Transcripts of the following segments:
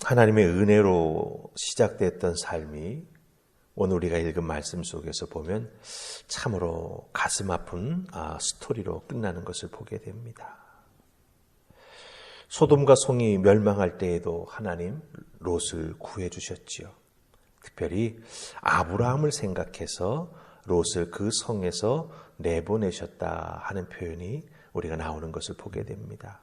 하나님의 은혜로 시작됐던 삶이 오늘 우리가 읽은 말씀 속에서 보면 참으로 가슴 아픈 스토리로 끝나는 것을 보게 됩니다. 소돔과 송이 멸망할 때에도 하나님 롯을 구해 주셨지요. 특별히 아브라함을 생각해서 롯을 그 성에서 내보내셨다 하는 표현이 우리가 나오는 것을 보게 됩니다.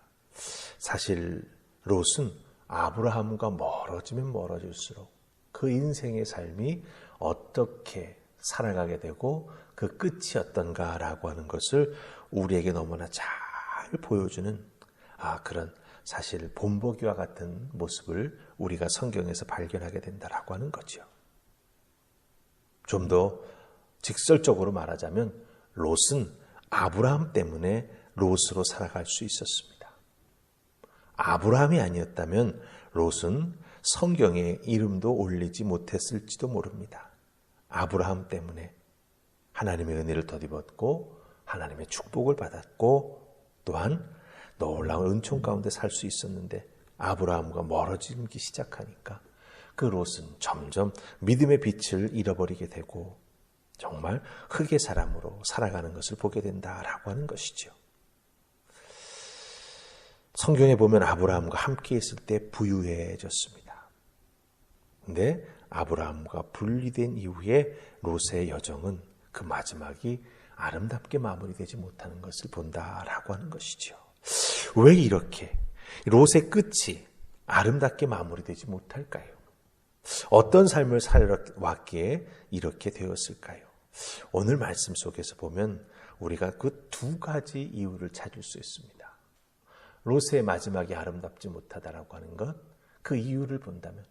사실 롯은 아브라함과 멀어지면 멀어질수록 그 인생의 삶이 어떻게 살아가게 되고 그 끝이 어떤가라고 하는 것을 우리에게 너무나 잘 보여주는 그런 사실 본보기와 같은 모습을 우리가 성경에서 발견하게 된다라고 하는 거죠. 좀 더 직설적으로 말하자면 롯은 아브라함 때문에 롯으로 살아갈 수 있었습니다. 아브라함이 아니었다면 롯은 성경에 이름도 올리지 못했을지도 모릅니다. 아브라함 때문에 하나님의 은혜를 덧입었고 하나님의 축복을 받았고 또한 놀라운 은총 가운데 살 수 있었는데 아브라함과 멀어지기 시작하니까 그 롯은 점점 믿음의 빛을 잃어버리게 되고 정말 흙의 사람으로 살아가는 것을 보게 된다라고 하는 것이죠. 성경에 보면 아브라함과 함께 있을 때 부유해졌습니다. 근데 아브라함과 분리된 이후에 롯의 여정은 그 마지막이 아름답게 마무리되지 못하는 것을 본다라고 하는 것이죠. 왜 이렇게 롯의 끝이 아름답게 마무리되지 못할까요? 어떤 삶을 살아왔기에 이렇게 되었을까요? 오늘 말씀 속에서 보면 우리가 그 두 가지 이유를 찾을 수 있습니다. 롯의 마지막이 아름답지 못하다라고 하는 것, 그 이유를 본다면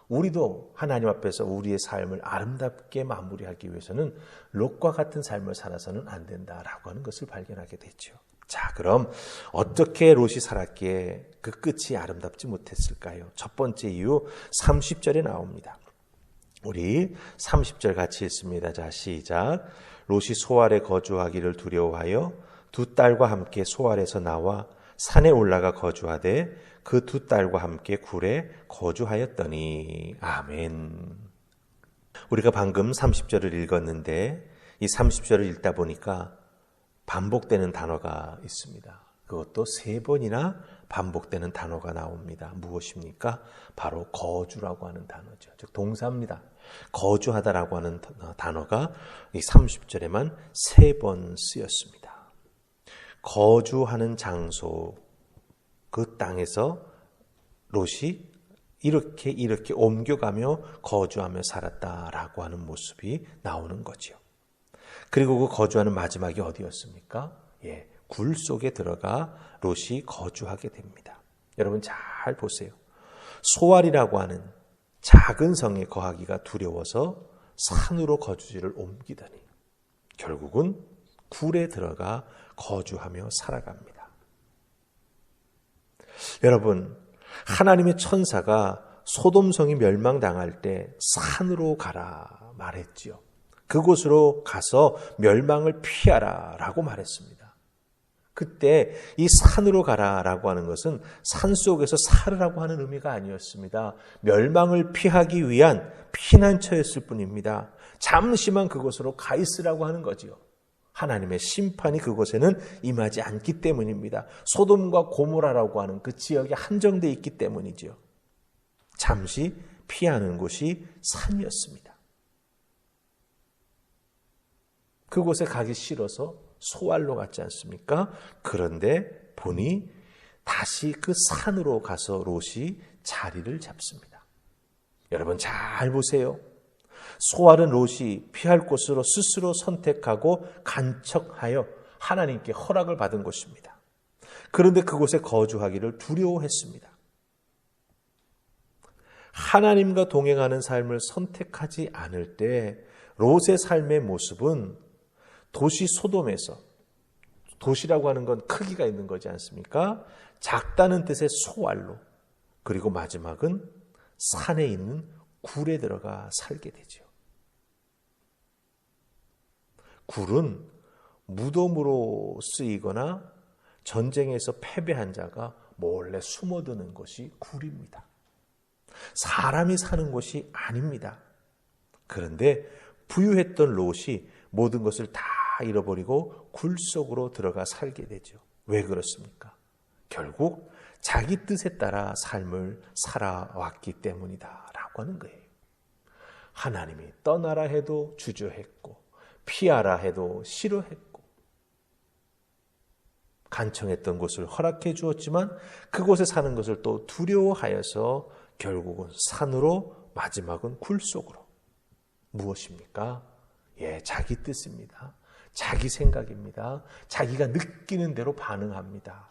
우리도 하나님 앞에서 우리의 삶을 아름답게 마무리하기 위해서는 롯과 같은 삶을 살아서는 안 된다라고 하는 것을 발견하게 되죠. 자, 그럼 어떻게 롯이 살았기에 그 끝이 아름답지 못했을까요? 첫 번째 이유 30절에 나옵니다. 우리 30절 같이 읽습니다. 자, 시작. 롯이 소알에 거주하기를 두려워하여 두 딸과 함께 소알에서 나와 산에 올라가 거주하되 그 두 딸과 함께 굴에 거주하였더니. 아멘. 우리가 방금 30절을 읽었는데 이 30절을 읽다 보니까 반복되는 단어가 있습니다. 그것도 3번이나 반복되는 단어가 나옵니다. 무엇입니까? 바로 거주라고 하는 단어죠. 즉 동사입니다. 거주하다라고 하는 단어가 이 30절에만 3번 쓰였습니다. 거주하는 장소, 그 땅에서 롯이 이렇게 옮겨가며 거주하며 살았다라고 하는 모습이 나오는 거죠. 그리고 그 거주하는 마지막이 어디였습니까? 굴 속에 들어가 롯이 거주하게 됩니다. 여러분 잘 보세요. 소알이라고 하는 작은 성에 거하기가 두려워서 산으로 거주지를 옮기더니 결국은 굴에 들어가 거주하며 살아갑니다. 여러분, 하나님의 천사가 소돔성이 멸망당할 때 산으로 가라 말했지요. 그곳으로 가서 멸망을 피하라 라고 말했습니다. 그때 이 산으로 가라라고 하는 것은 산속에서 살으라고 하는 의미가 아니었습니다. 멸망을 피하기 위한 피난처였을 뿐입니다. 잠시만 그곳으로 가 있으라고 하는 거지요. 하나님의 심판이 그곳에는 임하지 않기 때문입니다. 소돔과 고모라라고 하는 그 지역에 한정되어 있기 때문이지요. 잠시 피하는 곳이 산이었습니다. 그곳에 가기 싫어서 소알로 갔지 않습니까? 그런데 보니 다시 그 산으로 가서 롯이 자리를 잡습니다. 여러분 잘 보세요. 소알은 롯이 피할 곳으로 스스로 선택하고 간척하여 하나님께 허락을 받은 곳입니다. 그런데 그곳에 거주하기를 두려워했습니다. 하나님과 동행하는 삶을 선택하지 않을 때 롯의 삶의 모습은 도시 소돔에서, 도시라고 하는 건 크기가 있는 거지 않습니까? 작다는 뜻의 소알로, 그리고 마지막은 산에 있는 굴에 들어가 살게 되죠. 굴은 무덤으로 쓰이거나 전쟁에서 패배한 자가 몰래 숨어드는 것이 굴입니다. 사람이 사는 곳이 아닙니다. 그런데 부유했던 롯이 모든 것을 다 잃어버리고 굴 속으로 들어가 살게 되죠. 왜 그렇습니까? 결국 자기 뜻에 따라 삶을 살아왔기 때문이다 라고 하는 거예요. 하나님이 떠나라 해도 주저했고 피하라 해도 싫어했고 간청했던 곳을 허락해 주었지만 그곳에 사는 것을 또 두려워하여서 결국은 산으로, 마지막은 굴 속으로. 무엇입니까? 자기 뜻입니다. 자기 생각입니다. 자기가 느끼는 대로 반응합니다.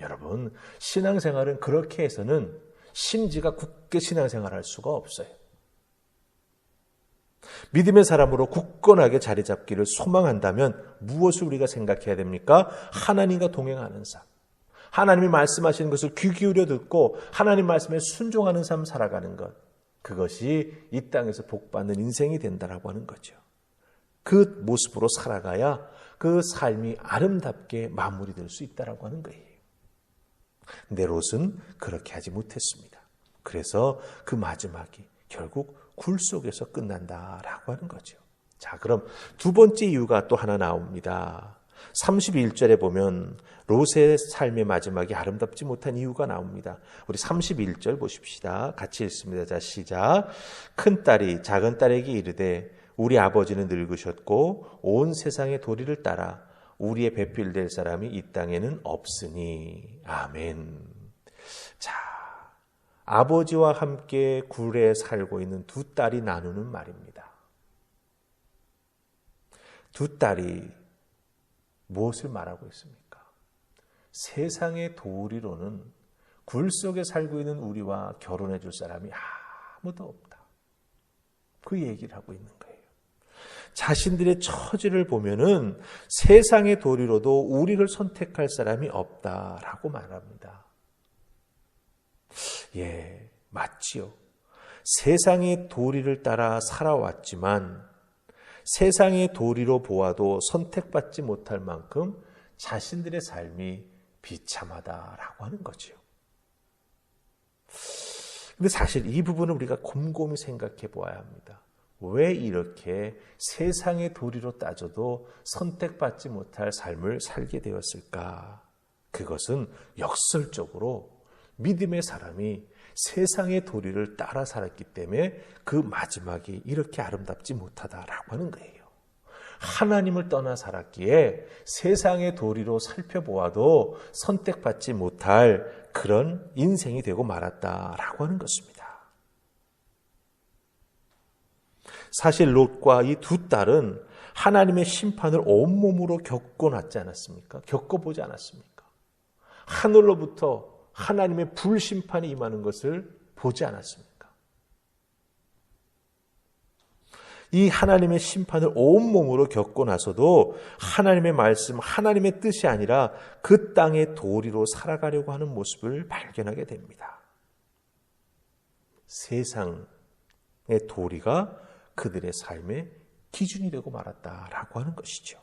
여러분, 신앙생활은 그렇게 해서는 심지가 굳게 신앙생활할 수가 없어요. 믿음의 사람으로 굳건하게 자리 잡기를 소망한다면 무엇을 우리가 생각해야 됩니까? 하나님과 동행하는 삶. 하나님이 말씀하시는 것을 귀 기울여 듣고 하나님 말씀에 순종하는 삶 살아가는 것. 그것이 이 땅에서 복받는 인생이 된다라고 하는 거죠. 그 모습으로 살아가야 그 삶이 아름답게 마무리될 수 있다라고 하는 거예요. 근데 롯은 그렇게 하지 못했습니다. 그래서 그 마지막이 결국 굴 속에서 끝난다라고 하는 거죠. 자, 그럼 두 번째 이유가 또 하나 나옵니다. 31절에 보면 롯의 삶의 마지막이 아름답지 못한 이유가 나옵니다. 우리 31절 보십시다. 같이 읽습니다. 자, 시작. 큰딸이 작은딸에게 이르되 우리 아버지는 늙으셨고 온 세상의 도리를 따라 우리의 배필될 사람이 이 땅에는 없으니. 아멘. 자, 아버지와 함께 굴에 살고 있는 두 딸이 나누는 말입니다. 두 딸이 무엇을 말하고 있습니까? 세상의 도리로는 굴 속에 살고 있는 우리와 결혼해 줄 사람이 아무도 없다. 그 얘기를 하고 있는 거예요. 자신들의 처지를 보면은 세상의 도리로도 우리를 선택할 사람이 없다라고 말합니다. 맞지요. 세상의 도리를 따라 살아왔지만 세상의 도리로 보아도 선택받지 못할 만큼 자신들의 삶이 비참하다라고 하는 거죠. 근데 사실 이 부분은 우리가 곰곰이 생각해 보아야 합니다. 왜 이렇게 세상의 도리로 따져도 선택받지 못할 삶을 살게 되었을까? 그것은 역설적으로 믿음의 사람이 세상의 도리를 따라 살았기 때문에 그 마지막이 이렇게 아름답지 못하다라고 하는 거예요. 하나님을 떠나 살았기에 세상의 도리로 살펴보아도 선택받지 못할 그런 인생이 되고 말았다라고 하는 것입니다. 사실 롯과 이 두 딸은 하나님의 심판을 온몸으로 겪어놨지 않았습니까? 겪어보지 않았습니까? 하늘로부터 하나님의 불심판이 임하는 것을 보지 않았습니까? 이 하나님의 심판을 온몸으로 겪고 나서도 하나님의 말씀, 하나님의 뜻이 아니라 그 땅의 도리로 살아가려고 하는 모습을 발견하게 됩니다. 세상의 도리가 그들의 삶의 기준이 되고 말았다라고 하는 것이죠.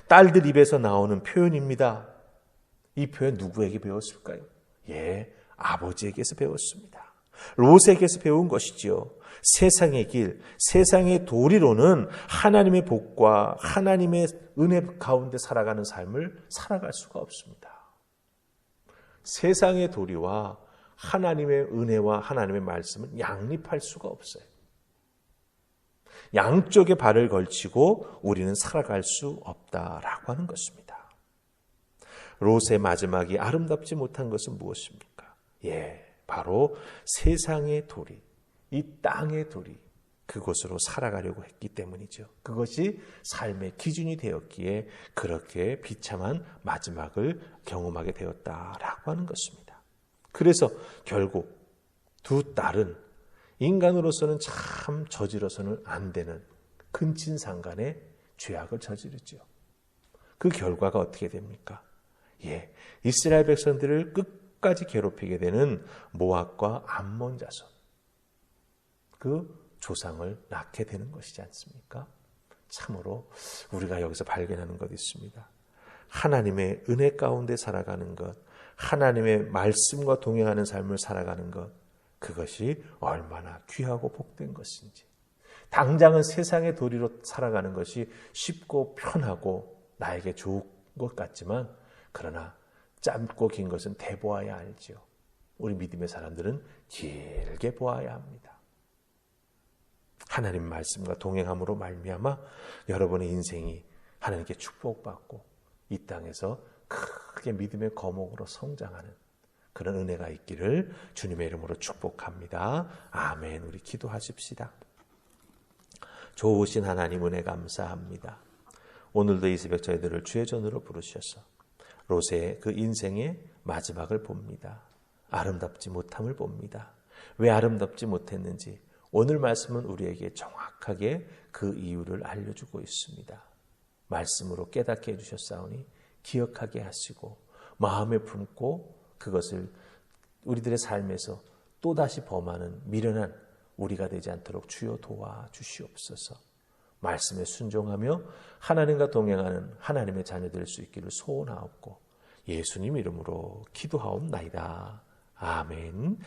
딸들 입에서 나오는 표현입니다. 이 표현 누구에게 배웠을까요? 아버지에게서 배웠습니다. 롯에게서 배운 것이지요. 세상의 길, 세상의 도리로는 하나님의 복과 하나님의 은혜 가운데 살아가는 삶을 살아갈 수가 없습니다. 세상의 도리와 하나님의 은혜와 하나님의 말씀은 양립할 수가 없어요. 양쪽에 발을 걸치고 우리는 살아갈 수 없다라고 하는 것입니다. 롯의 마지막이 아름답지 못한 것은 무엇입니까? 바로 세상의 도리, 이 땅의 도리, 그곳으로 살아가려고 했기 때문이죠. 그것이 삶의 기준이 되었기에 그렇게 비참한 마지막을 경험하게 되었다라고 하는 것입니다. 그래서 결국 두 딸은 인간으로서는 참 저지러서는 안 되는 근친상간의 죄악을 저지르죠. 그 결과가 어떻게 됩니까? 이스라엘 백성들을 끝까지 괴롭히게 되는 모압과 암몬 자손, 그 조상을 낳게 되는 것이지 않습니까? 참으로 우리가 여기서 발견하는 것이 있습니다. 하나님의 은혜 가운데 살아가는 것, 하나님의 말씀과 동행하는 삶을 살아가는 것, 그것이 얼마나 귀하고 복된 것인지. 당장은 세상의 도리로 살아가는 것이 쉽고 편하고 나에게 좋은 것 같지만 그러나 짧고 긴 것은 대보아야 알지요. 우리 믿음의 사람들은 길게 보아야 합니다. 하나님 말씀과 동행함으로 말미암아 여러분의 인생이 하나님께 축복받고 이 땅에서 크게 믿음의 거목으로 성장하는 그런 은혜가 있기를 주님의 이름으로 축복합니다. 아멘. 우리 기도하십시다. 좋으신 하나님 은혜 감사합니다. 오늘도 이 새벽 저희들을 주의 전으로 부르셔서 롯의 그 인생의 마지막을 봅니다. 아름답지 못함을 봅니다. 왜 아름답지 못했는지 오늘 말씀은 우리에게 정확하게 그 이유를 알려주고 있습니다. 말씀으로 깨닫게 해주셨사오니 기억하게 하시고 마음에 품고 그것을 우리들의 삶에서 또다시 범하는 미련한 우리가 되지 않도록 주여 도와주시옵소서. 말씀에 순종하며 하나님과 동행하는 하나님의 자녀 될 수 있기를 소원하옵고 예수님 이름으로 기도하옵나이다. 아멘.